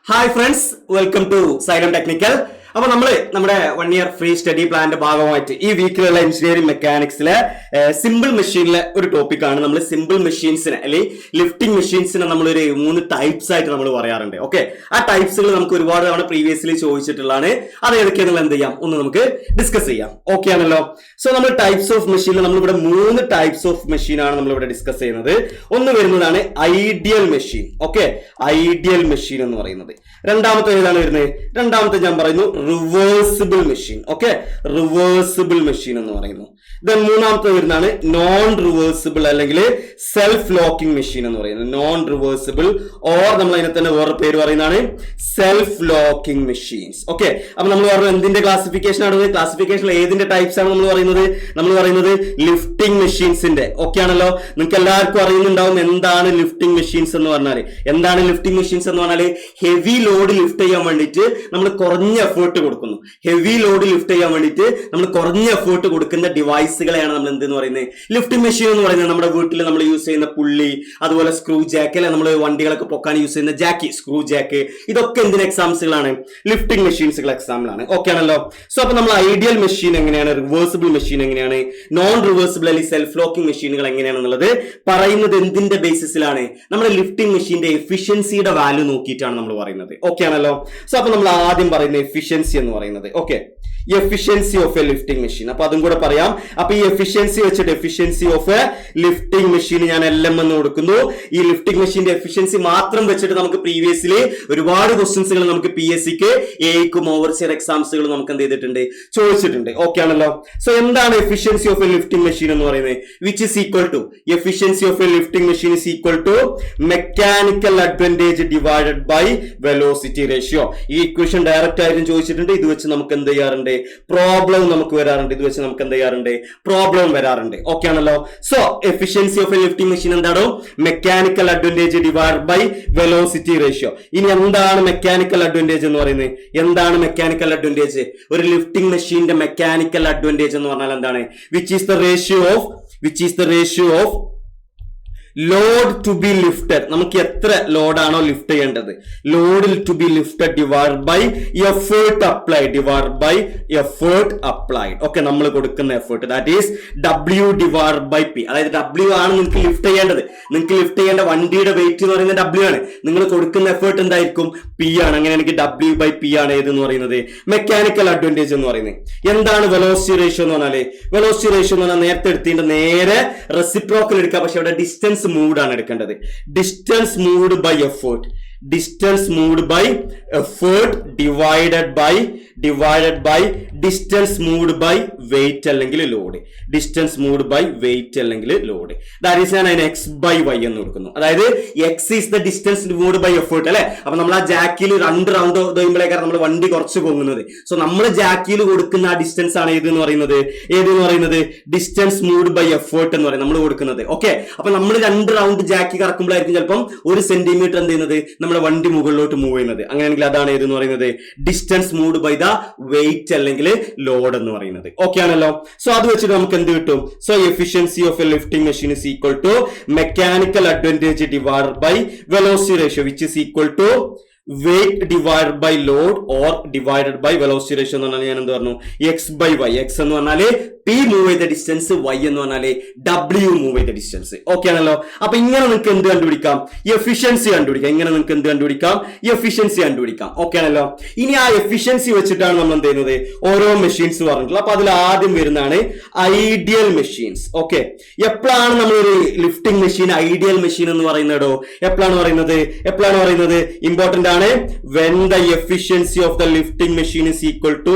Hi friends, welcome to Xylem technical. അപ്പൊ നമ്മുടെ 1 year free study പ്ലാന്റെ ഭാഗമായിട്ട് ഈ വീക്കിലുള്ള എഞ്ചിനീയറിംഗ് മെക്കാനിക്സിലെ സിമ്പിൾ മെഷീനിലെ ഒരു ടോപ്പിക്കാണ്. നമ്മൾ സിമ്പിൾ മെഷീൻസിനെ അല്ലെങ്കിൽ ലിഫ്റ്റിംഗ് മെഷീൻസിനെ നമ്മളൊരു 3 ടൈപ്സ് ആയിട്ട് നമ്മൾ പറയാറുണ്ട്. ഓക്കെ, ആ ടൈപ്സുകൾ നമുക്ക് ഒരുപാട് തവണ പ്രീവിയസ്ലി ചോദിച്ചിട്ടുള്ളതാണ്. അത് ഏതൊക്കെയാണെന്ന് എന്ത് ചെയ്യാം, ഒന്ന് നമുക്ക് ഡിസ്കസ് ചെയ്യാം. ഓക്കെ ആണല്ലോ. സോ നമ്മൾ ടൈപ്സ് ഓഫ് മെഷീനിൽ നമ്മളിവിടെ 3 ടൈപ്സ് ഓഫ് മെഷീൻ ആണ് നമ്മളിവിടെ ഡിസ്കസ് ചെയ്യുന്നത്. ഒന്ന് വരുന്നതാണ് ideal machine. Okay, ideal machine എന്ന് പറയുന്നത്. രണ്ടാമത്തെ ഏതാണ് വരുന്നത്? രണ്ടാമത്തെ ഞാൻ പറയുന്നു reversible machine. Okay, reversible machine എന്ന് പറയുന്നു. ദെൻ മൂന്നാമത്തെ വരുന്നതാണ് നോൺ റിവേഴ്സിബിൾ അല്ലെങ്കിൽ സെൽഫ് ലോക്കിംഗ് മെഷീൻ എന്ന് പറയുന്നത്. നോൺ റിവേഴ്സിബിൾ ഓർ നമ്മൾ അതിനെ തന്നെ വേറെ പേര് പറയുന്നതാണ് സെൽഫ് ലോക്കിംഗ് മെഷീൻസ്. ഓക്കെ, അപ്പൊ നമ്മൾ പറഞ്ഞു എന്തിന്റെ ക്ലാസിഫിക്കേഷൻ ആണ്? ക്ലാസിഫിക്കേഷൻ ഏതിന്റെ ടൈപ്സ് ആണ് നമ്മൾ പറയുന്നത് ലിഫ്റ്റിംഗ് മെഷീൻസിന്റെ. ഓക്കെ ആണല്ലോ. നിങ്ങൾക്ക് എല്ലാവർക്കും അറിയുന്നുണ്ടാവും എന്താണ് ലിഫ്റ്റിംഗ് മെഷീൻസ് എന്ന് പറഞ്ഞാൽ. എന്താണ് ലിഫ്റ്റിംഗ് മെഷീൻസ് എന്ന് പറഞ്ഞാൽ ഹെവി ലോഡ് ലിഫ്റ്റ് ചെയ്യാൻ വേണ്ടിയിട്ട് നമ്മൾ കുറഞ്ഞ എഫേർട്ട് കൊടുക്കുന്നു. ഹെവി ലോഡ് ലിഫ്റ്റ് ചെയ്യാൻ വേണ്ടിയിട്ട് നമ്മൾ കുറഞ്ഞ എഫേർട്ട് കൊടുക്കുന്ന ഡിവൈസുകളെയാണ് നമ്മൾ എന്തെന്ന് പറയുന്നത് ലിഫ്റ്റിംഗ് മെഷീൻ എന്ന് പറയുന്നത്. നമ്മുടെ വീട്ടിൽ നമ്മൾ യൂസ് ചെയ്യുന്ന പുള്ളി, അതുപോലെ സ്ക്രൂ ജാക്ക്, അല്ലെ നമ്മൾ വണ്ടികളൊക്കെ പൊക്കാൻ യൂസ് ചെയ്യുന്ന ജാക്കി, സ്ക്രൂ ജാക്ക്, ഇതൊക്കെ എന്തിന് എക്സാമ്പിൾസുകളാണ്? ലിഫ്റ്റിംഗ് മെഷീൻസുകൾ എക്സാമ്പിളാണ്. ഓക്കെ ആണല്ലോ. സോ അപ്പൊ നമ്മൾ ഐഡിയൽ മെഷീൻ എങ്ങനെയാണ്, റിവേഴ്സിബിൾ മെഷീൻ എങ്ങനെയാണ്, നോൺ റിവേഴ്സിബിൾ അല്ലെങ്കിൽ സെൽഫ് ലോക്കിംഗ് മെഷീനുകൾ എങ്ങനെയാണെന്നുള്ളത് പറയുന്നത് എന്തിന്റെ ബേസിസിലാണ്? നമ്മുടെ ലിഫ്റ്റിംഗ് മെഷീന്റെ എഫിഷ്യൻസിയുടെ വാല്യൂ നോക്കിയിട്ടാണ് നമ്മൾ പറയുന്നത്. ഓക്കെ ആണല്ലോ. സോ അപ്പൊ നമ്മൾ ആദ്യം പറയുന്ന എഫിഷ്യൻസി എന്ന് പറയുന്നത്, okay, efficiency of a lifting machine. അപ്പൊ അതും കൂടെ പറയാം. അപ്പൊ ഈ എഫിഷ്യൻസി വെച്ചിട്ട് efficiency of a lifting machine ഞാൻ LM എന്ന് കൊടുക്കുന്നു. ഈ ലിഫ്റ്റിംഗ് മെഷീന്റെ എഫിഷ്യൻസി മാത്രം വെച്ചിട്ട് നമുക്ക് പ്രീവിയസ്ലി ഒരുപാട് ക്വസ്റ്റ്യൻസുകൾ നമുക്ക് PSCക്ക് എക്കും ഓവർസിയർ എക്സാംസുകൾ നമുക്ക് എന്ത് ചെയ്തിട്ടുണ്ട്, ചോദിച്ചിട്ടുണ്ട്. ഓക്കെ ആണല്ലോ. സോ എന്താണ് efficiency of a lifting machine എന്ന് പറയുന്നത്? Which is equal to efficiency of a lifting machine is equal to mechanical advantage divided by velocity ratio. ഈ ഇക്വേഷൻ ഡയറക്റ്റ് ആയിട്ടും ചോദിച്ചിട്ടുണ്ട്. ഇത് വെച്ച് നമുക്ക് എന്ത് ചെയ്യാറുണ്ട്, പ്രോബ്ലം നമുക്ക് വരാറുണ്ട്. ഇത് വെച്ച് നമുക്ക് എന്ത് ചെയ്യാറുണ്ട്, പ്രോബ്ലം വരാറുണ്ട്. ഓക്കെ ആണല്ലോ. So efficiency of a lifting machine എന്താണോ? Mechanical advantage divide by velocity ratio. ഇനി എന്താണ് മെക്കാനിക്കൽ അഡ്വാൻറ്റേജ് എന്ന് പറയുന്നത്? എന്താണ് മെക്കാനിക്കൽ അഡ്വാൻറ്റേജ്? ഒരു ലിഫ്റ്റിംഗ് മെഷീന്റെ മെക്കാനിക്കൽ അഡ്വാൻറ്റേജ് എന്ന് പറഞ്ഞാൽ എന്താണ്? Which is the ratio of load to be lifted. നമുക്ക് എത്ര ലോഡാണോ ലിഫ്റ്റ് ചെയ്യേണ്ടത്, ലോഡിൽ to be lifted divide by effort applied. Okay, നമ്മൾ കൊടുക്കുന്ന effort, that is W divide by P. അതായത് W ആണ് നിങ്ങൾക്ക് ലിഫ്റ്റ് ചെയ്യേണ്ടത്. നിങ്ങൾക്ക് ലിഫ്റ്റ് ചെയ്യേണ്ട വണ്ടിയുടെ വെയിറ്റ് എന്ന് പറയുന്നത് W ആണ്. നിങ്ങൾ കൊടുക്കുന്ന എഫേർട്ട് എന്തായിരിക്കും? P ആണ്. അങ്ങനെയാണെങ്കിൽ W ബൈ P ആണ് ഏതെന്ന് പറയുന്നത് മെക്കാനിക്കൽ അഡ്വാൻറ്റേജ് എന്ന് പറയുന്നത്. എന്താണ് വെലോസിറ്റി റേഷ്യോ എന്ന് പറഞ്ഞാൽ? വെലോസിറ്റി റേഷ്യോ എന്ന് പറഞ്ഞാൽ നേരത്തെ എടുത്തിട്ട് നേരെ റെസിപ്രോക്കൽ എടുക്കുക. പക്ഷെ അവിടെ ഡിസ്റ്റൻസ് മൂവ്ഡ് ആണ് എടുക്കേണ്ടത്. Distance moved by effort divided by distance moved by weight അല്ലെങ്കിൽ load. Distance moved by weight അല്ലെങ്കിൽ ലോഡ്. ദാറ്റ് ഈസ് ഞാൻ അതിന് X ബൈ Y എന്ന് കൊടുക്കുന്നു. അതായത് X is the distance moved by effort, അല്ലെ? അപ്പൊ നമ്മൾ ആ ജാക്കിൽ 2 റൗണ്ട് കഴിയുമ്പോഴേക്കാണ് നമ്മൾ വണ്ടി കുറച്ച് പോകുന്നത്. സോ നമ്മൾ ജാക്കിൽ കൊടുക്കുന്ന ആ ഡിസ്റ്റൻസ് ആണ് ഏതെന്ന് പറയുന്നത് ഡിസ്റ്റൻസ് മൂവ്ഡ് ബൈ എഫേർട്ട് എന്ന് പറയുന്നത് നമ്മൾ കൊടുക്കുന്നത്. ഓക്കെ, അപ്പൊ നമ്മൾ 2 റൗണ്ട് ജാക്കി കറക്കുമ്പോഴായിരിക്കും ചിലപ്പം 1 സെന്റിമീറ്റർ എന്ത് ചെയ്യുന്നത്, നമ്മുടെ വണ്ടി മുകളിലോട്ട് മൂവ് ചെയ്യുന്നത്. അങ്ങനെയാണെങ്കിൽ അതാണ് ഏതെന്ന് പറയുന്നത് distance moved by the weight അല്ലെങ്കിൽ ലോഡ് എന്ന് പറയുന്നത്. ഓക്കെ ആണല്ലോ. സോ അത് വെച്ചിട്ട് നമുക്ക് എന്ത് കിട്ടും? So efficiency of a lifting machine is equal to mechanical advantage divided by velocity ratio which is equal to weight divided by load or divided by velocity ratio എന്ന് പറഞ്ഞാൽ ഞാൻ എന്ത് പറഞ്ഞു? X by Y. X എന്ന് പറഞ്ഞാല് P move ചെയ്ത distance, Y എന്ന് പറഞ്ഞാല് W മൂവ് ചെയ്ത ഡിസ്റ്റൻസ്. ഓക്കെ ആണല്ലോ. അപ്പൊ ഇങ്ങനെ നിങ്ങൾക്ക് എന്ത് കണ്ടുപിടിക്കാം? എഫിഷ്യൻസി കണ്ടുപിടിക്കാം. ഇങ്ങനെ നിങ്ങൾക്ക് എന്ത് കണ്ടുപിടിക്കാം? എഫിഷ്യൻസി കണ്ടുപിടിക്കാം. ഓക്കെ ആണല്ലോ. ഇനി ആ എഫിഷ്യൻസി വെച്ചിട്ടാണ് നമ്മൾ എന്ത് ചെയ്യുന്നത്, ഓരോ മെഷീൻസ് പറഞ്ഞിട്ടുള്ളത്. അപ്പൊ അതിൽ ആദ്യം വരുന്നതാണ് ഐഡിയൽ മെഷീൻസ്. ഓക്കെ, എപ്പോഴാണ് നമ്മളൊരു ലിഫ്റ്റിംഗ് മെഷീൻ ഐഡിയൽ മെഷീൻ എന്ന് പറയുന്നതോ? എപ്പോഴാണ് പറയുന്നത്? ഇമ്പോർട്ടന്റ് ആണ്. when the efficiency of the lifting machine is equal to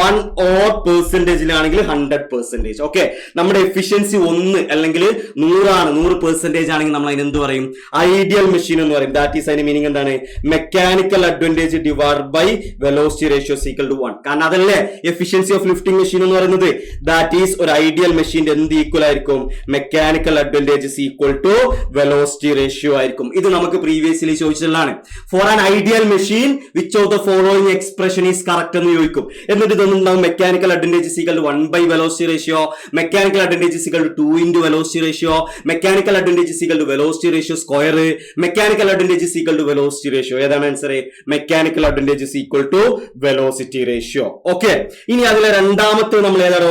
1 or percentageലാണെങ്കിൽ 100%. Okay, നമ്മുടെ എഫിഷ്യൻസി 1 അല്ലെങ്കിൽ 100 ആണ്, 100% ആണെങ്കിൽ നമ്മൾ അതിന് എന്ത് പറയും? ഐഡിയൽ മെഷീൻ എന്ന് പറയും. ദാറ്റ് ഈസ് അതിന്റെ മീനിങ് എന്താണ്? Mechanical advantage divide by velocity ratio equal to 1. കാരണം അതല്ലേ എഫിഷ്യൻസി ഓഫ് ലിഫ്റ്റിംഗ് മെഷീൻ എന്ന് പറയുന്നത്. ദാറ്റ് ഈസ് ഒരു ഐഡിയൽ മെഷീന്റെ എന്ത് ഈക്വൽ ആയിരിക്കും? Mechanical advantage equal to velocity ratio ആയിരിക്കും. ഇത് നമുക്ക് പ്രീവിയസ്ലി ചോദിച്ചിട്ടുള്ളതാണ്. For an ideal machine which of the following expression is correct എന്ന് ചോദിക്കും. എന്നിട്ട് ഇതൊന്നും ഉണ്ടാവും mechanical advantage is equal to 1 velocity ratio, mechanical advantage is equal to 2 velocity ratio, mechanical advantage is equal to velocity ratio square, mechanical advantage is equal to velocity ratio. ഏതാണ് answer? Mechanical advantage is equal to velocity ratio. Okay, ഇനി അതിലെ രണ്ടാമത്തെ നമ്മൾ ഏതാണ്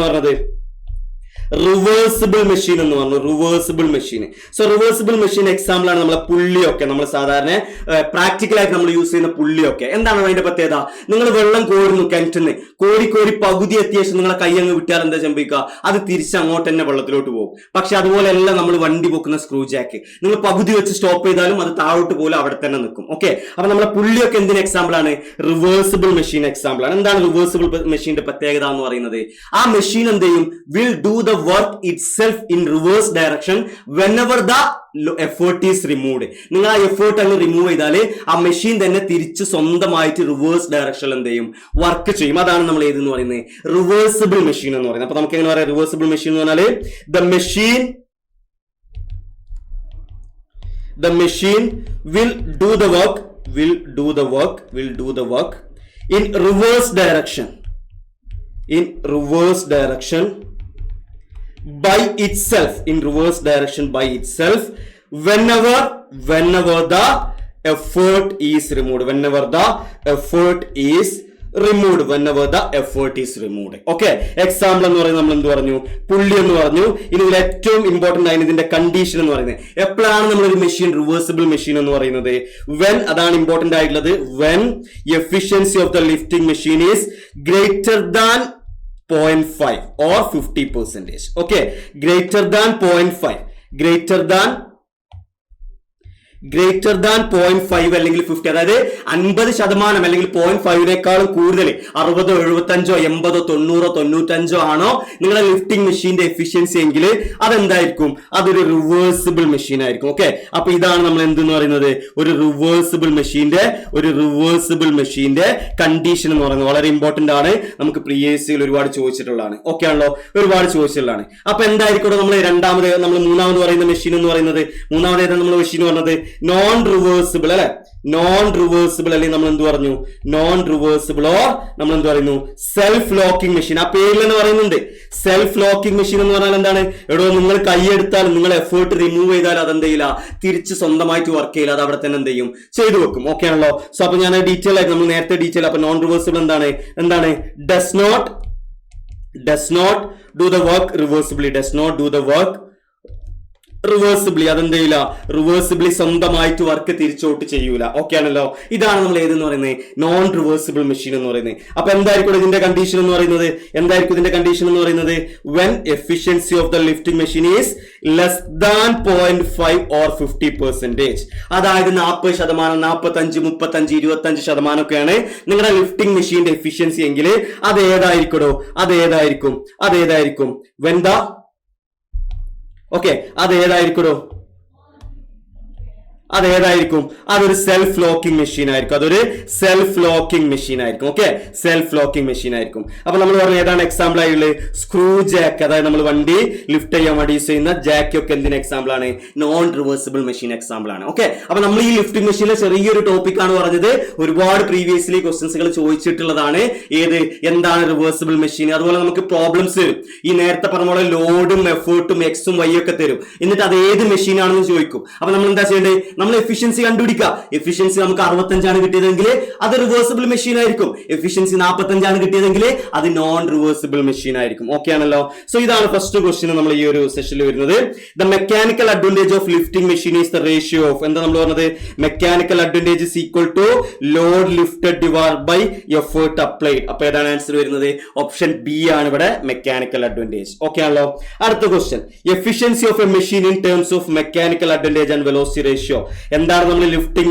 പറഞ്ഞത്? Reversible machine എന്ന് പറഞ്ഞു. Reversible machine. So reversible machine example ആണ് നമ്മളെ പുള്ളിയൊക്കെ. നമ്മൾ സാധാരണ പ്രാക്ടിക്കലായിട്ട് നമ്മൾ യൂസ് ചെയ്യുന്ന പുള്ളിയൊക്കെ. എന്താണ് അതിന്റെ പ്രത്യേകത? നിങ്ങൾ വെള്ളം കോരുന്നു കിണറ്റിന്ന്, കോരി പകുതി എത്തിയ ശേഷം നിങ്ങളെ കൈ അങ്ങ് വിട്ടാൽ എന്താ സംഭവിക്കുക? അത് തിരിച്ച് അങ്ങോട്ട് തന്നെ വെള്ളത്തിലോട്ട് പോകും. പക്ഷെ അതുപോലെയല്ല നമ്മൾ വണ്ടി പൊക്കുന്ന സ്ക്രൂ ജാക്ക്. നിങ്ങൾ പകുതി വെച്ച് സ്റ്റോപ്പ് ചെയ്താലും അത് താഴോട്ട് പോലും അവിടെ തന്നെ നിൽക്കും. ഓക്കെ, അപ്പൊ നമ്മളെ പുള്ളിയൊക്കെ എന്തിന് എക്സാമ്പിൾ ആണ്? റിവേഴ്സിബിൾ മെഷീൻ എക്സാമ്പിൾ ആണ്. എന്താണ് റിവേഴ്സിബിൾ മെഷീന്റെ പ്രത്യേകത എന്ന് പറയുന്നത്? ആ മെഷീൻ എന്ത് ചെയ്യും? Will do the work itself in reverse direction whenever the effort is removed. നിങ്ങൾ ആ എഫേർട്ട് അങ്ങ് റിമൂവ് ചെയ്താല് ആ മെഷീൻ തന്നെ തിരിച്ച് സ്വന്തമായിട്ട് റിവേഴ്സ് ഡയറക്ഷനിൽ എന്ത് ചെയ്യും? വർക്ക് ചെയ്യും. അതാണ് നമ്മൾ ഏതെന്ന് പറയുന്നത്? റിവേഴ്സിബിൾ മെഷീൻ എന്ന് പറയുന്നത്. അപ്പൊ നമുക്ക് എങ്ങനെ പറയാം റിവേഴ്സിബിൾ മെഷീൻ എന്ന് പറഞ്ഞാല് the machine will do the work in reverse direction by itself whenever the effort is removed. Okay, example എന്ന് പറയുന്നത് നമ്മൾ എന്ത് പറഞ്ഞു? പുള്ളി എന്ന് പറഞ്ഞു. ഇനി ഇതിൽ ഏറ്റവും ഇമ്പോർട്ടന്റ് ആയിരുന്നു ഇതിന്റെ കണ്ടീഷൻ എന്ന് പറയുന്നത്. എപ്പോഴാണ് നമ്മളൊരു മെഷീൻ റിവേഴ്സിബിൾ മെഷീൻ എന്ന് പറയുന്നത്? വെൻ, അതാണ് ഇമ്പോർട്ടന്റ് ആയിട്ടുള്ളത്. When efficiency of the lifting machine is greater than 0.5 or 50%. Okay, greater than 0.5, greater than 0.5 അല്ലെങ്കിൽ 50, അതായത് 50% അല്ലെങ്കിൽ 0.5നേക്കാളും കൂടുതൽ 60, 75, 80, 90, 95 ആണോ നിങ്ങളുടെ ലിഫ്റ്റിംഗ് മെഷീന്റെ എഫിഷ്യൻസി എങ്കിൽ അതെന്തായിരിക്കും? അതൊരു റിവേഴ്സിബിൾ മെഷീൻ ആയിരിക്കും. ഓക്കെ, അപ്പൊ ഇതാണ് നമ്മൾ എന്തെന്ന് പറയുന്നത്? ഒരു റിവേഴ്സിബിൾ മെഷീന്റെ കണ്ടീഷൻ എന്ന് പറയുന്നത് വളരെ ഇമ്പോർട്ടന്റ് ആണ്. നമുക്ക് പ്രീവിയസിൽ ഒരുപാട് ചോദിച്ചിട്ടുള്ളതാണ്. ഓക്കെ ആണല്ലോ, ഒരുപാട് ചോദിച്ചിട്ടുള്ളതാണ്. അപ്പൊ എന്തായിരിക്കും നമ്മൾ മൂന്നാമത് പറയുന്ന മെഷീൻ എന്ന് പറയുന്നത്? മൂന്നാമത് ഏതാണ് നമ്മൾ മെഷീൻ പറഞ്ഞത്? നോൺ റിവേഴ്സിബിൾ അല്ലെ? നോൺ റിവേഴ്സിബിൾ അല്ലെങ്കിൽ നമ്മൾ എന്ത് പറഞ്ഞു? നോൺ റിവേഴ്സിബിൾ ഓർ നമ്മൾ എന്ത് പറയുന്നു? Self locking machine. ആ പേരിൽ തന്നെ പറയുന്നുണ്ട് സെൽഫ് ലോക്കിംഗ് മെഷീൻ എന്ന് പറഞ്ഞാൽ എന്താണ്? എടോ, നിങ്ങൾ കൈയെടുത്താൽ, നിങ്ങൾ എഫേർട്ട് റിമൂവ് ചെയ്താൽ അതെന്ത് ചെയ്യില്ല? തിരിച്ച് സ്വന്തമായിട്ട് വർക്ക് ചെയ്യില്ല, അത് അവിടെ തന്നെ എന്ത് ചെയ്യും? ചെയ്തു വെക്കും. ഓക്കെ ആണല്ലോ. സോ അപ്പൊ ഞാൻ ഡീറ്റെയിൽ ആയിട്ട് നമ്മൾ നേരത്തെ ഡീറ്റെയിൽ. അപ്പൊ നോൺ റിവേഴ്സിബിൾ എന്താണ്? Does not do the work reversibly. അതെന്ത് ചെയ്യില്ല? റിവേഴ്സിബിളി സ്വന്തമായിട്ട് വർക്ക് തിരിച്ചോട്ട് ചെയ്യൂല. ഓക്കെ ആണല്ലോ. ഇതാണ് നമ്മൾ ഏതെന്ന് പറയുന്നത്? നോൺ റിവേഴ്സിബിൾ മെഷീൻ എന്ന് പറയുന്നത്. അപ്പൊ എന്തായിരിക്കും ഇതിന്റെ കണ്ടീഷൻ എന്ന് പറയുന്നത്? When efficiency of the lifting machine is less than 0.5 or 50%. അതായത് 40%, 45%, 35%, 25% ഒക്കെയാണ് നിങ്ങളുടെ ലിഫ്റ്റിംഗ് മെഷീന്റെ എഫിഷ്യൻസി എങ്കിൽ അതേതായിരിക്കും? വെന്താ ഓക്കെ, അതേതായിരിക്കും? അതൊരു സെൽഫ് ലോക്കിംഗ് മെഷീൻ ആയിരിക്കും. ഓക്കെ, സെൽഫ് ലോക്കിംഗ് മെഷീൻ ആയിരിക്കും. അപ്പൊ നമ്മൾ പറഞ്ഞ ഏതാണ് എക്സാമ്പിൾ ആയിട്ടുള്ളത്? സ്ക്രൂ ജാക്ക്, അതായത് നമ്മൾ വണ്ടി ലിഫ്റ്റ് ചെയ്യാൻ വേണ്ടി യൂസ് ചെയ്യുന്ന ജാക്ക് ഒക്കെ എന്തിന് എക്സാമ്പിൾ ആണ്? നോൺ റിവേഴ്സിബിൾ മെഷീൻ എക്സാമ്പിൾ ആണ്. ഓക്കെ, അപ്പൊ നമ്മൾ ഈ ലിഫ്റ്റിംഗ് മെഷീനിലെ ചെറിയൊരു ടോപ്പിക് ആണ് പറഞ്ഞത്. ഒരുപാട് പ്രീവിയസ്ലി ക്വസ്റ്റ്യൻസുകൾ ചോദിച്ചിട്ടുള്ളതാണ്. എന്താണ് റിവേഴ്സിബിൾ മെഷീൻ? അതുപോലെ നമുക്ക് പ്രോബ്ലംസ് തരും. ഈ നേരത്തെ പറഞ്ഞ പോലെ ലോഡും എഫേർട്ടും എക്സും വൈ ഒക്കെ തരും. എന്നിട്ട് അത് ഏത് മെഷീൻ ആണെന്ന് ചോദിക്കും. അപ്പൊ നമ്മൾ എന്താ ചെയ്യേണ്ടത്? നമ്മൾ എഫിഷ്യൻസി കണ്ടുപിടിക്കുക. എഫിഷ്യൻസി നമുക്ക് 65 കിട്ടിയതെങ്കിൽ അത് റിവേഴ്സിബിൾ മെഷീൻ ആയിരിക്കും. എഫിഷ്യൻസി 45 കിട്ടിയതെങ്കിൽ അത് നോൺ റിവേഴ്സിബിൾ മെഷീൻ ആയിരിക്കും. ഓക്കെ ആണല്ലോ. സോ ഇതാണ് ഫസ്റ്റ് ക്വസ്റ്റ്യൻ നമ്മൾ ഈ ഒരു സെഷനിൽ വരുന്നത്. The mechanical advantage of lifting machine is the ratio of എന്താ നമ്മൾ പറഞ്ഞത്? Mechanical advantage is equal to load lifted divide by effort applied. അപ്പൊ ഏതാണ് ആൻസർ വരുന്നത്? ഓപ്ഷൻ ബി ആണ് ഇവിടെ മെക്കാനിക്കൽ അഡ്വാൻറ്റേജ്. ഓക്കെ ആണല്ലോ. അടുത്ത question, efficiency of a machine in terms of mechanical advantage and velocity ratio. എന്താണ് നമ്മൾ ലിഫ്റ്റിംഗ്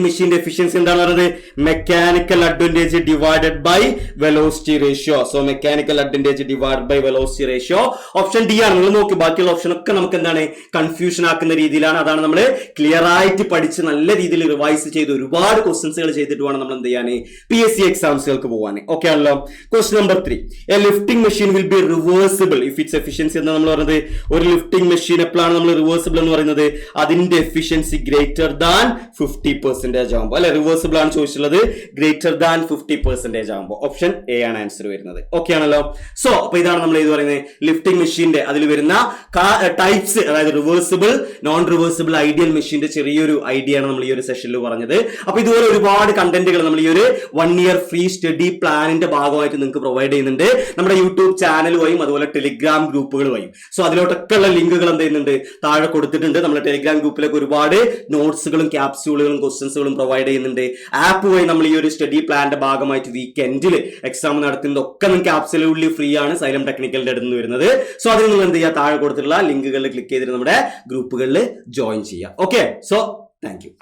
മെഷീന്റെ എഫിഷ്യൻസി എന്താണ് പറയുന്നത്? Mechanical advantage divided by velocity ratio. So mechanical advantage divide by velocity ratio option D ആണ്. നിങ്ങൾ നോക്കി, ബാക്കിയുള്ള ഓപ്ഷൻ ഒക്കെ നമുക്ക് എന്താണ് കൺഫ്യൂഷൻ ആക്കുന്ന രീതിയിലാണ്. അതാണ് നമ്മൾ ക്ലിയർ ആയിട്ട് പഠിച്ച് നല്ല രീതിയിൽ റിവൈസ് ചെയ്ത് ഒരുപാട് ക്വസ്റ്റ്യൻസുകൾ ചെയ്തിട്ട് വേണം നമ്മൾ എന്ത് ചെയ്യാൻ? PSC എക്സാംസുകൾക്ക് പോകാൻ. ഓക്കെ ആണല്ലോ. Question number 3, A lifting machine will be reversible if it's efficiency. എന്താ നമ്മൾ പറയുന്നത്? ഒരു ലിഫ്റ്റിംഗ് മെഷീൻ എപ്പോഴാണ് നമ്മൾ റിവേഴ്സിബിൾ എന്ന് പറയുന്നത്? അതിന്റെ എഫിഷ്യൻസി എഫിഷ്യൻസി ഗ്രേറ്റർ ദാൻ 50% ആകുമ്പോൾ, അല്ലെ റിവേഴ്സിബിൾ ആണ് ചോദിച്ചിട്ടുള്ളത്, ഗ്രേറ്റർ ദാൻ 50% ആകുമ്പോൾ ഓപ്ഷൻ എ ആണ് ആൻസർ വരുന്നത്. ഓക്കെ ആണല്ലോ. സോ അപ്പൊ ഇതാണ് നമ്മൾ ഇത് പറയുന്നത് ലിഫ്റ്റിംഗ് മെഷീന്റെ അതിൽ വരുന്ന ടൈപ്സ്, അതായത് റിവേഴ്സിബിൾ, നോൺ റിവേഴ്സിബിൾ, ഐഡിയൽ മെഷീന്റെ ചെറിയൊരു ഐഡിയ ആണ് നമ്മൾ ഈ ഒരു സെഷനിൽ പറഞ്ഞത്. അപ്പൊ ഇതുപോലെ ഒരുപാട് കണ്ടന്റുകൾ നമ്മൾ ഈ ഒരു 1 year ഫ്രീ സ്റ്റഡി പ്ലാനിന്റെ ഭാഗമായിട്ട് നിങ്ങൾക്ക് പ്രൊവൈഡ് ചെയ്യുന്നുണ്ട് നമ്മുടെ യൂട്യൂബ് ചാനൽ വഴിയും അതുപോലെ ടെലിഗ്രാം ഗ്രൂപ്പുകൾ വഴിയും. സോ അതിലോട്ടൊക്കെ ഉള്ള ലിങ്കുകൾ എന്ത് ചെയ്യുന്നുണ്ട്, താഴെ കൊടുത്തിട്ടുണ്ട്. നമ്മുടെ ടെലിഗ്രാം ഗ്രൂപ്പിലേക്ക് ഒരുപാട് നോട്ട്സുകളും ക്യാപ്സ്യൂളുകളും ക്വസ്റ്റ്യൻസുകളും പ്രൊവൈഡ് ചെയ്യുന്നുണ്ട്. ആപ്പ് വഴി നമ്മൾ ഈ ഒരു സ്റ്റഡി പ്ലാനിന്റെ ഭാഗമായിട്ട് വീക്കെൻഡിൽ എക്സാം നടത്തുന്നതൊക്കെ നിങ്ങൾക്ക് ആബ്സല്യൂട്ട്ലി ഫ്രീ ആണ് സൈലം ടെക്നിക്കലിന്റെ അടുത്ത് നിന്ന് വരുന്നത്. സോ അതിൽ നിങ്ങൾ എന്ത് ചെയ്യുക, താഴെ കൊടുത്തിട്ടുള്ള ലിങ്കുകളിൽ ക്ലിക്ക് ചെയ്തിട്ട് നമ്മുടെ ഗ്രൂപ്പുകളിൽ ജോയിൻ ചെയ്യുക. Okay, so thank you.